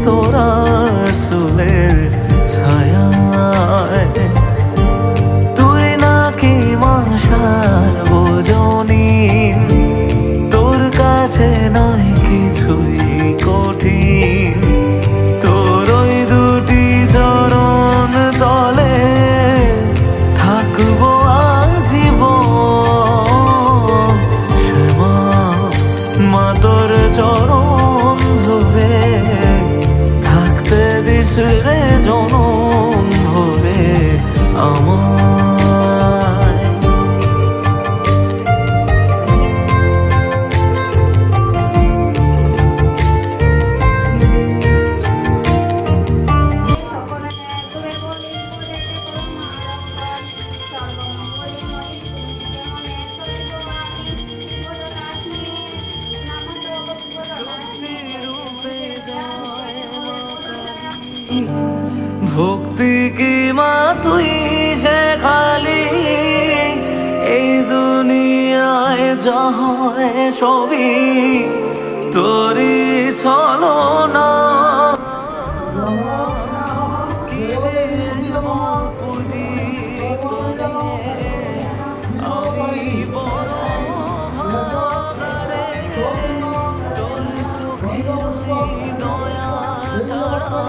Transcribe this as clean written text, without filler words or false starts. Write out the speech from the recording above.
তোরা চুলের ছায়ায়। তুই নাকি মাসার বোঝনি, তোর কাছে নয় কিছুই কঠিন। তোর ওই দুটি চরণ তলে থাকবো আজীবন। শ্যামা মা তোর চরণ ধরে থাকতে দিস রে জনম ভরে আমার। ভক্তি কি মা তুই শেখালি, এই দুনিয়ায় যা হয় সবই তোরই ছলনা। আমি বড় ভাগারে, তোর চোখের দয়া ছাড়া